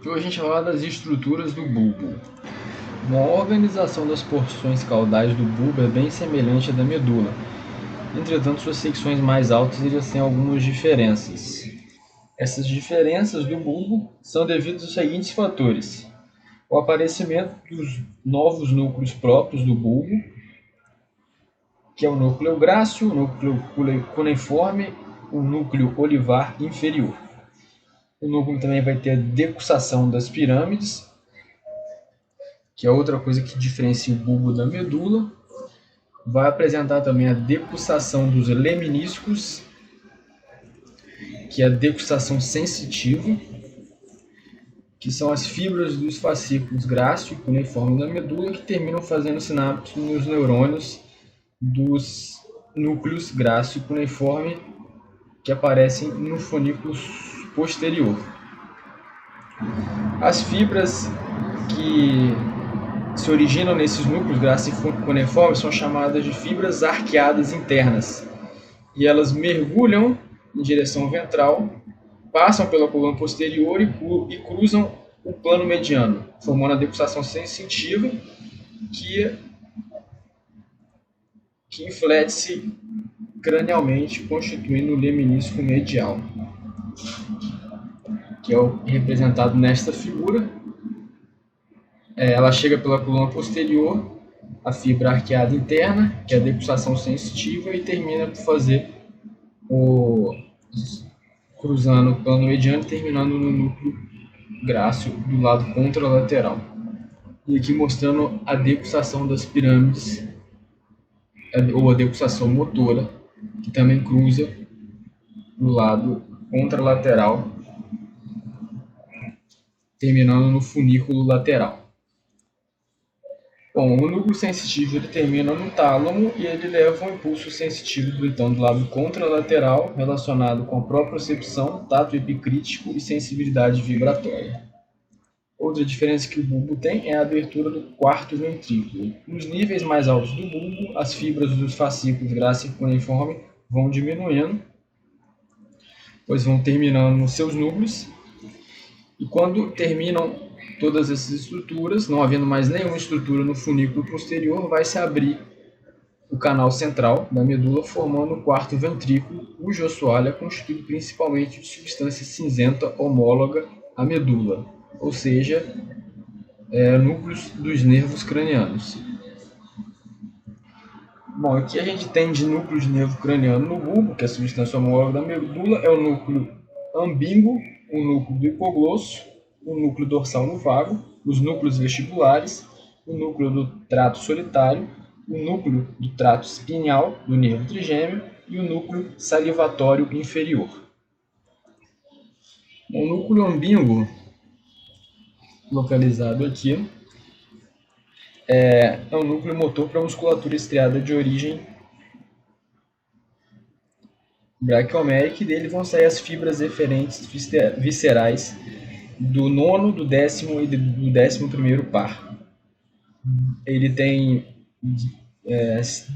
Hoje a gente vai falar das estruturas do bulbo. A organização das porções caudais do bulbo é bem semelhante à da medula. Entretanto, suas secções mais altas já têm algumas diferenças. Essas diferenças do bulbo são devidas aos seguintes fatores: o aparecimento dos novos núcleos próprios do bulbo, que é o núcleo grácil, o núcleo cuneiforme, o núcleo olivar inferior. O núcleo também vai ter a decussação das pirâmides, que é outra coisa que diferencia o bulbo da medula. Vai apresentar também a decussação dos leminíscos, que é a decussação sensitiva, que são as fibras dos fascículos grácil e cuneiforme da medula que terminam fazendo sinapse nos neurônios dos núcleos grácil e cuneiforme que aparecem no funículo posterior. As fibras que se originam nesses núcleos grácil e cuneiforme são chamadas de fibras arqueadas internas, e elas mergulham em direção ventral, passam pela coluna posterior e cruzam o plano mediano, formando a decussação sensitiva que inflete-se cranialmente, constituindo o leminísco medial, que é representado nesta figura. Ela chega pela coluna posterior, a fibra arqueada interna, que é a decussação sensitiva, e termina por fazer cruzando o plano mediano e terminando no núcleo grácil do lado contralateral. E aqui mostrando a decussação das pirâmides, ou a decussação motora, que também cruza do lado contralateral, terminando no funículo lateral. Bom, o núcleo sensitivo ele termina no tálamo e ele leva um impulso sensitivo do lado contralateral relacionado com a propriocepção, tato epicrítico e sensibilidade vibratória. Outra diferença que o bulbo tem é a abertura do quarto ventrículo. Nos níveis mais altos do bulbo, as fibras dos fascículos grácil e cuneiforme vão diminuindo, pois vão terminando nos seus núcleos, e quando terminam todas essas estruturas, não havendo mais nenhuma estrutura no funículo posterior, vai se abrir o canal central da medula, formando o quarto ventrículo, cujo assoalho é constituído principalmente de substância cinzenta homóloga à medula, ou seja, núcleos dos nervos cranianos. Bom, aqui a gente tem de núcleo de nervo craniano no bulbo, que é a substância homóloga da medula, é o núcleo ambínguo, o núcleo do hipoglosso, o núcleo dorsal no vago, os núcleos vestibulares, o núcleo do trato solitário, o núcleo do trato espinhal do nervo trigêmeo e o núcleo salivatório inferior. O núcleo ambínguo, localizado aqui, é um núcleo motor para a musculatura estriada de origem braquiomérica, e dele vão sair as fibras eferentes viscerais do nono, do décimo e do 11º par. Ele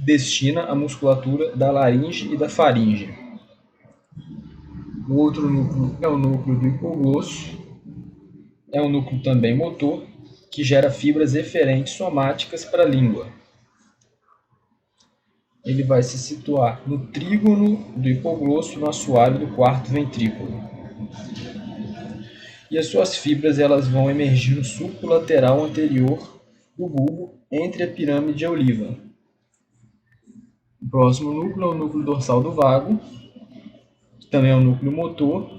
destina a musculatura da laringe e da faringe. O outro núcleo é o núcleo do hipoglosso, é um núcleo também motor, que gera fibras eferentes somáticas para a língua. Ele vai se situar no trígono do hipoglosso, no assoalho do quarto ventrículo. E as suas fibras elas vão emergir no sulco lateral anterior do bulbo, entre a pirâmide e a oliva. O próximo núcleo é o núcleo dorsal do vago, que também é um núcleo motor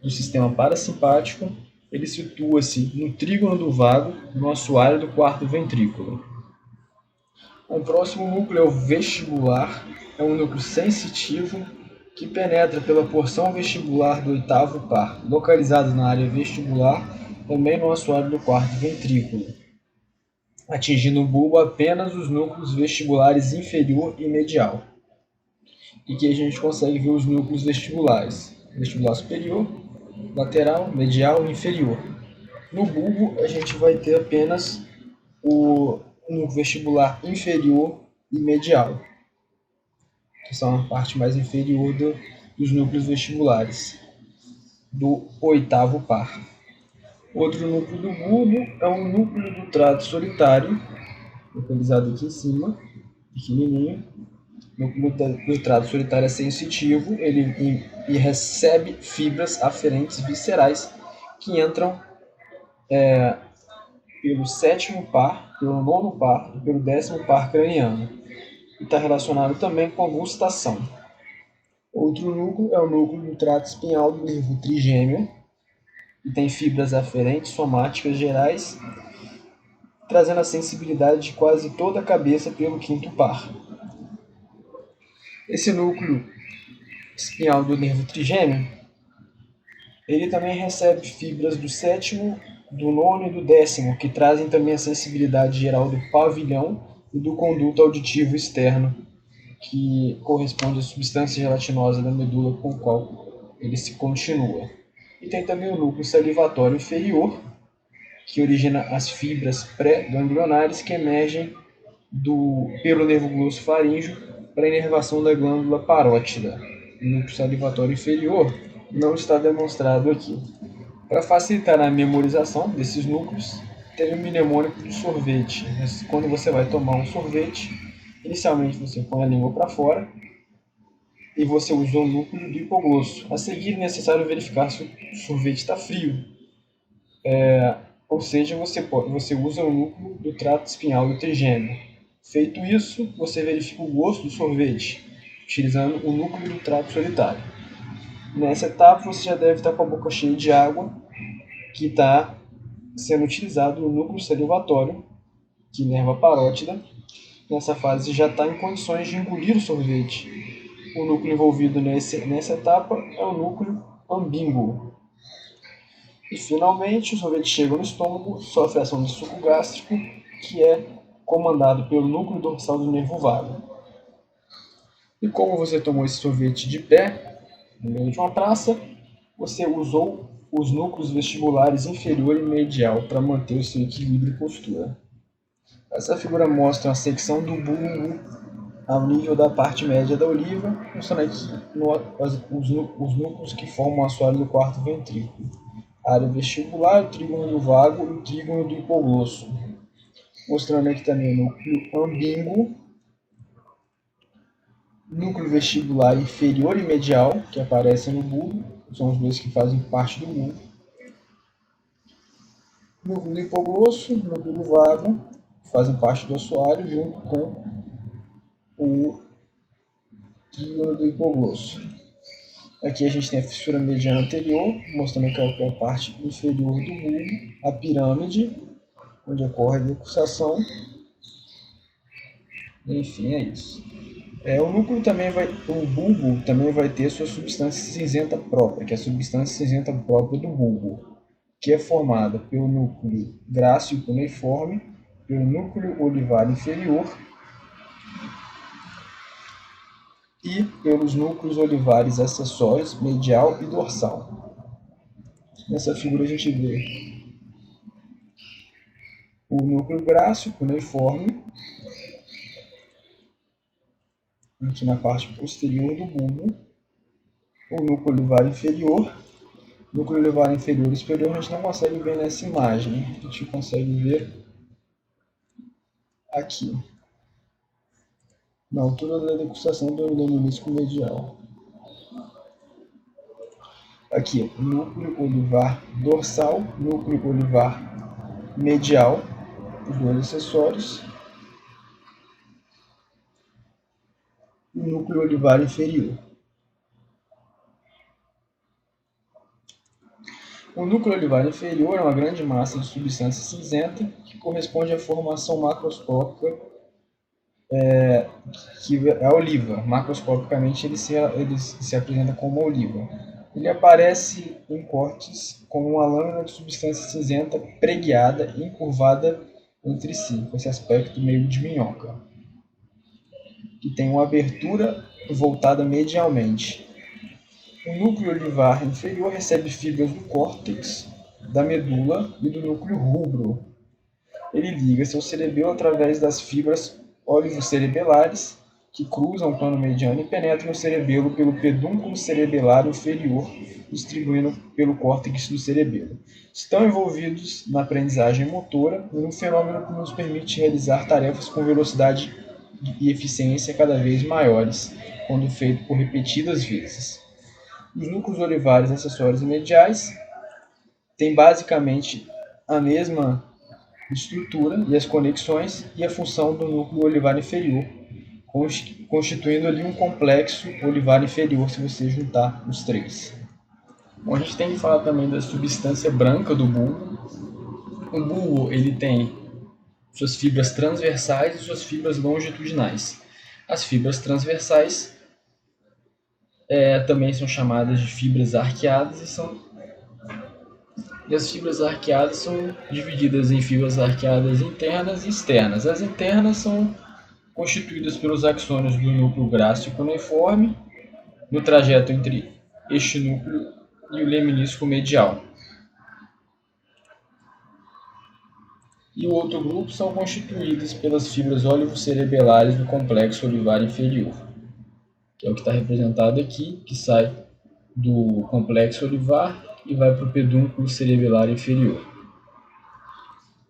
do sistema parasimpático. Ele situa-se no trígono do vago, no assoalho do quarto ventrículo. O próximo núcleo é o vestibular, é um núcleo sensitivo que penetra pela porção vestibular do 8º par, localizado na área vestibular, também no assoalho do quarto ventrículo, atingindo o bulbo apenas os núcleos vestibulares inferior e medial. E que a gente consegue ver os núcleos vestibulares: vestibular superior, lateral, medial e inferior. No bulbo, a gente vai ter apenas o núcleo vestibular inferior e medial, que são a parte mais inferior dos núcleos vestibulares do 8º par. Outro núcleo do bulbo é o núcleo do trato solitário, localizado aqui em cima, pequenininho. O núcleo do trato solitário é sensitivo, ele recebe fibras aferentes viscerais que entram pelo sétimo par, pelo nono par e pelo décimo par craniano. E está relacionado também com a gustação. Outro núcleo é o núcleo do trato espinhal do nervo trigêmeo, que tem fibras aferentes somáticas gerais, trazendo a sensibilidade de quase toda a cabeça pelo quinto par. Esse núcleo espinhal do nervo trigêmeo, ele também recebe fibras do sétimo, do nono e do décimo, que trazem também a sensibilidade geral do pavilhão e do conduto auditivo externo, que corresponde à substância gelatinosa da medula com a qual ele se continua. E tem também o núcleo salivatório inferior, que origina as fibras pré-ganglionares que emergem pelo nervo glossofaríngeo para a inervação da glândula parótida. O núcleo salivatório inferior não está demonstrado aqui. Para facilitar a memorização desses núcleos, teve o mnemônico do sorvete. Quando você vai tomar um sorvete, inicialmente você põe a língua para fora e você usa o núcleo do hipoglosso. A seguir é necessário verificar se o sorvete está frio. Ou seja, você usa o núcleo do trato espinhal do trigêmeo. Feito isso, você verifica o gosto do sorvete, utilizando o núcleo do trato solitário. Nessa etapa, você já deve estar com a boca cheia de água, que está sendo utilizado no núcleo salivatório, que inerva a parótida. Nessa fase, já está em condições de engolir o sorvete. O núcleo envolvido nessa etapa é o núcleo ambínguo. E, finalmente, o sorvete chega no estômago, sofre a ação de suco gástrico, que é comandado pelo núcleo dorsal do nervo vago. E como você tomou esse sorvete de pé, no meio de uma praça, você usou os núcleos vestibulares inferior e medial para manter o seu equilíbrio e postura. Essa figura mostra a secção do bulbo ao nível da parte média da oliva, mostrando aqui os núcleos que formam o assoalho do quarto ventrículo. A área vestibular, o trígono do vago e o trígono do hipoglosso. Mostrando aqui também o núcleo ambínguo, núcleo vestibular inferior e medial, que aparecem no bulbo, são os dois que fazem parte do bulbo. Núcleo do hipoglosso, núcleo do vago, que fazem parte do assoalho, junto com o trígono do hipoglosso. Aqui a gente tem a fissura mediana anterior, mostrando que é a parte inferior do bulbo, a pirâmide, onde ocorre a decussação. Enfim, é isso. O bulbo também vai ter sua substância cinzenta própria, que é a substância cinzenta própria do bulbo, que é formada pelo núcleo gráceo cuneiforme, pelo núcleo olivar inferior e pelos núcleos olivares acessórios medial e dorsal. Nessa figura a gente vê o núcleo gráceo cuneiforme, aqui na parte posterior do bulbo, o núcleo olivar inferior. O núcleo olivar inferior e superior a gente não consegue ver nessa imagem, a gente consegue ver aqui, na altura da decussação do menisco medial. Aqui, núcleo olivar dorsal, núcleo olivar medial, os dois acessórios, e núcleo olivar inferior. O núcleo olivar inferior é uma grande massa de substância cinzenta que corresponde à formação macroscópica que é a oliva. Macroscopicamente ele se apresenta como uma oliva. Ele aparece em cortes como uma lâmina de substância cinzenta pregueada e encurvada entre si, com esse aspecto meio de minhoca, que tem uma abertura voltada medialmente. O núcleo olivar inferior recebe fibras do córtex, da medula e do núcleo rubro. Ele liga-se ao cerebelo através das fibras olivocerebelares, que cruzam o plano mediano e penetram no cerebelo pelo pedúnculo cerebelar inferior, distribuindo pelo córtex do cerebelo. Estão envolvidos na aprendizagem motora, um fenômeno que nos permite realizar tarefas com velocidade e eficiência cada vez maiores, quando feito por repetidas vezes. Os núcleos olivares acessórios e mediais têm basicamente a mesma estrutura e as conexões e a função do núcleo olivar inferior, constituindo ali um complexo olivar inferior se você juntar os três. Bom, a gente tem que falar também da substância branca do bulbo. O bulbo ele tem suas fibras transversais e suas fibras longitudinais. As fibras transversais também são chamadas de fibras arqueadas e as fibras arqueadas são divididas em fibras arqueadas internas e externas. As internas são constituídas pelos axônios do núcleo grácil cuneiforme, no trajeto entre este núcleo e o leminisco medial. E o outro grupo são constituídas pelas fibras olivocerebelares do complexo olivar inferior, que é o que está representado aqui, que sai do complexo olivar e vai para o pedúnculo cerebelar inferior.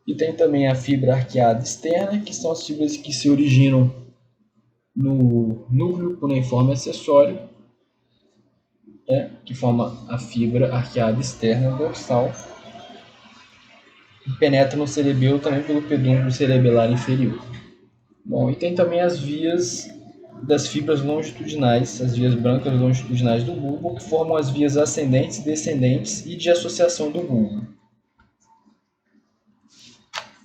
E tem também a fibra arqueada externa, que são as fibras que se originam no núcleo cuneiforme acessório, que forma a fibra arqueada externa dorsal, e penetra no cerebelo também pelo pedúnculo cerebelar inferior. Bom, e tem também as vias das fibras longitudinais, as vias brancas longitudinais do bulbo, que formam as vias ascendentes e descendentes e de associação do bulbo.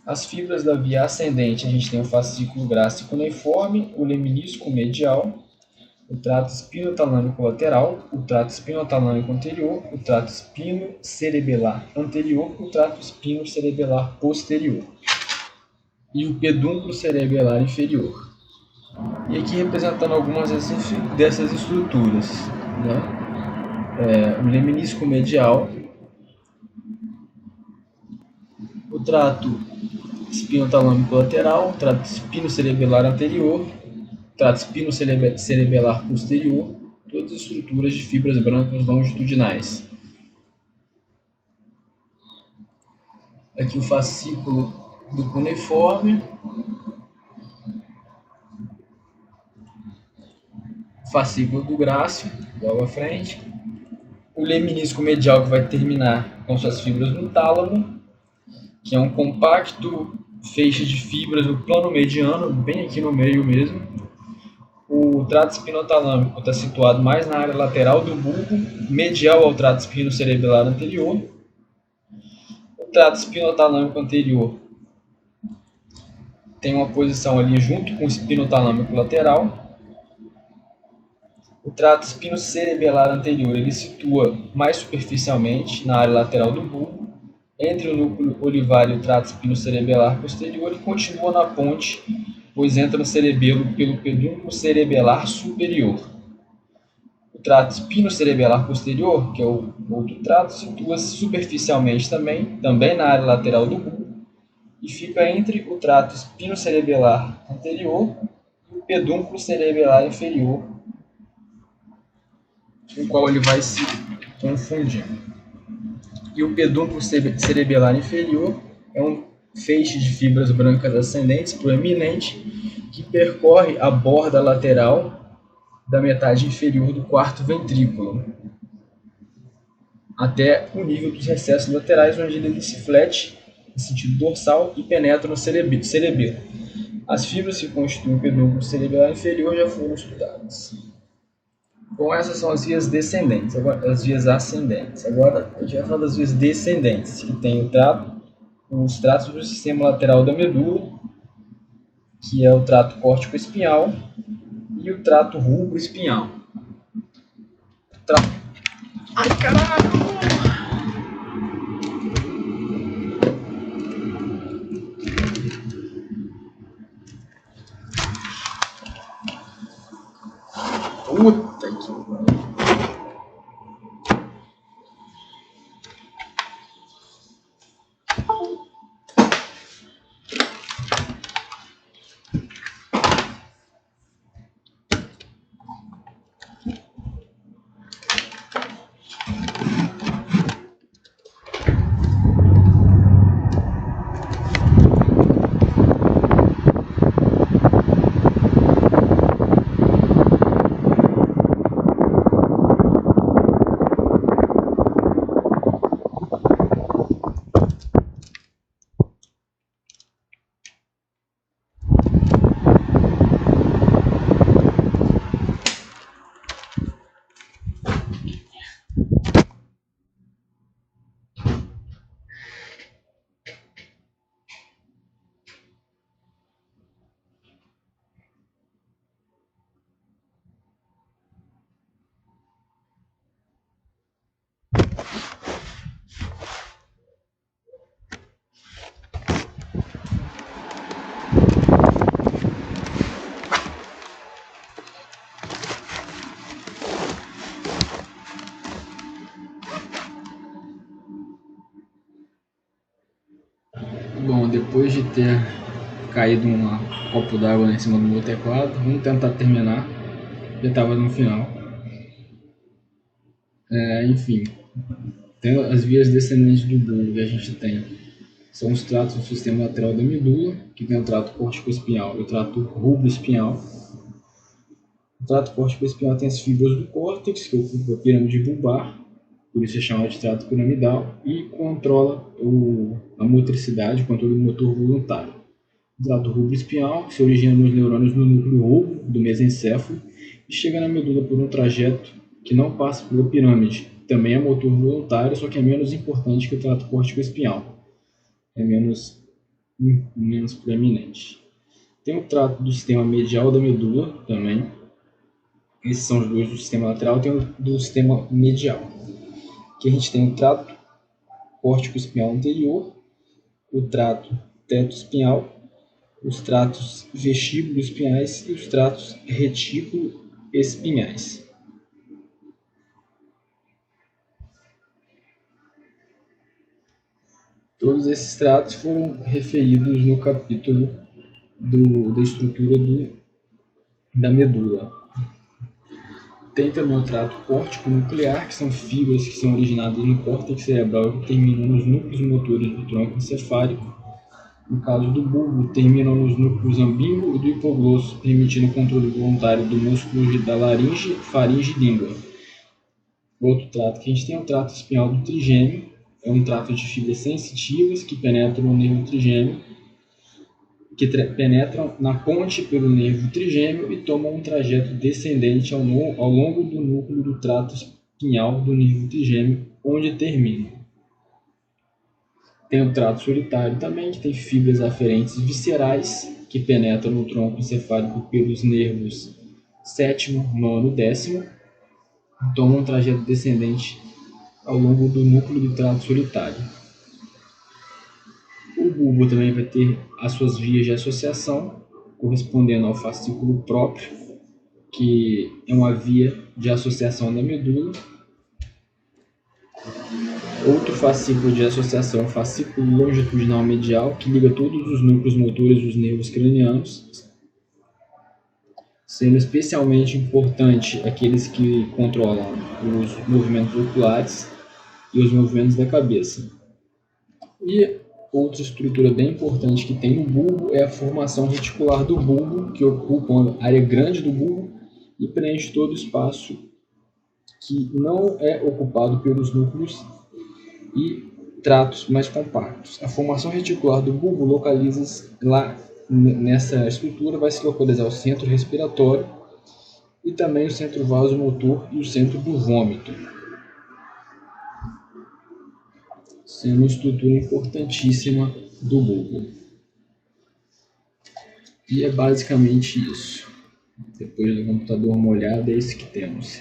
As fibras da via ascendente, a gente tem o fascículo grácil cuneiforme, o leminisco medial, o trato espinotalâmico lateral, o trato espinotalâmico anterior, o trato espinocerebelar anterior, o trato espinocerebelar posterior e o pedúnculo cerebelar inferior. E aqui representando algumas dessas estruturas, o leminisco medial, o trato espinotalâmico lateral, o trato espinocerebelar anterior, trato espinocerebelar posterior, todas estruturas de fibras brancas longitudinais. Aqui o fascículo do cuneiforme, fascículo do grácil, logo à frente, o leminisco medial que vai terminar com suas fibras no tálamo, que é um compacto feixe de fibras no plano mediano, bem aqui no meio mesmo. O trato espinotalâmico está situado mais na área lateral do bulbo, medial ao trato espinocerebelar anterior. O trato espinotalâmico anterior tem uma posição ali junto com o espinotalâmico lateral. O trato espinocerebelar anterior ele situa mais superficialmente na área lateral do bulbo, entre o núcleo olivar e o trato espinocerebelar posterior, e continua na ponte, pois entra no cerebelo pelo pedúnculo cerebelar superior. O trato espinocerebelar posterior, que é o outro trato, situa-se superficialmente também na área lateral do bulbo, e fica entre o trato espinocerebelar anterior e o pedúnculo cerebelar inferior, com o qual ele vai se confundindo. E o pedúnculo cerebelar inferior é um feixe de fibras brancas ascendentes proeminente que percorre a borda lateral da metade inferior do quarto ventrículo até o nível dos recessos laterais, onde ele se flete em sentido dorsal e penetra no cerebelo. As fibras que constituem o pedúnculo cerebelar inferior já foram estudadas. Bom, essas são as vias descendentes, as vias ascendentes. Agora a gente vai falar das vias descendentes, que tem os tratos do sistema lateral da medula, que é o trato córtico-espinhal, e o trato rubro-espinhal. Ai, caralho! Puta que pariu. depois de ter caído um copo d'água em cima do meu teclado, vamos tentar terminar. Já estava no final. Enfim, tem as vias descendentes do bulbo que a gente tem. São os tratos do sistema lateral da medula, que tem o trato córtico-espinhal e o trato rubro-espinhal. O trato córtico-espinhal tem as fibras do córtex, que ocupa a pirâmide bulbar, por isso é chamado de trato piramidal, e controla a motricidade, o controle motor voluntário. O trato rubro-espinhal se origina nos neurônios do núcleo rubro, do mesencéfalo, e chega na medula por um trajeto que não passa pela pirâmide. Também é motor voluntário, só que é menos importante que o trato córtico-espinhal. É menos proeminente. Tem o trato do sistema medial da medula também. Esses são os dois do sistema lateral. Tem o do sistema medial. Aqui a gente tem o trato córtico-espinhal anterior, o trato teto-espinhal, os tratos vestíbulo-espinhais e os tratos retículo-espinhais. Todos esses tratos foram referidos no capítulo da estrutura da medula. Tem também o trato córtico-nuclear, que são fibras que são originadas no córtex cerebral e terminam nos núcleos motores do tronco encefálico. No caso do bulbo, terminam nos núcleos ambíguo e do hipoglosso, permitindo o controle voluntário do músculo da laringe, faringe e língua. Outro trato que a gente tem é o trato espinhal do trigêmeo. É um trato de fibras sensitivas que penetram no nervo trigêmeo, que penetram na ponte pelo nervo trigêmeo e tomam um trajeto descendente ao longo do núcleo do trato espinhal do nervo trigêmeo, onde terminam. Tem o trato solitário também, que tem fibras aferentes viscerais, que penetram no tronco encefálico pelos nervos sétimo, nono, décimo, e tomam um trajeto descendente ao longo do núcleo do trato solitário. O bulbo também vai ter as suas vias de associação, correspondendo ao fascículo próprio, que é uma via de associação da medula. Outro fascículo de associação é o fascículo longitudinal medial, que liga todos os núcleos motores dos nervos cranianos, sendo especialmente importante aqueles que controlam os movimentos oculares e os movimentos da cabeça. E outra estrutura bem importante que tem no bulbo é a formação reticular do bulbo, que ocupa uma área grande do bulbo e preenche todo o espaço que não é ocupado pelos núcleos e tratos mais compactos. A formação reticular do bulbo localiza lá nessa estrutura, vai se localizar o centro respiratório e também o centro vasomotor e o centro do vômito, sendo uma estrutura importantíssima do bulbo. E é basicamente isso. Depois do computador molhado, é isso que temos.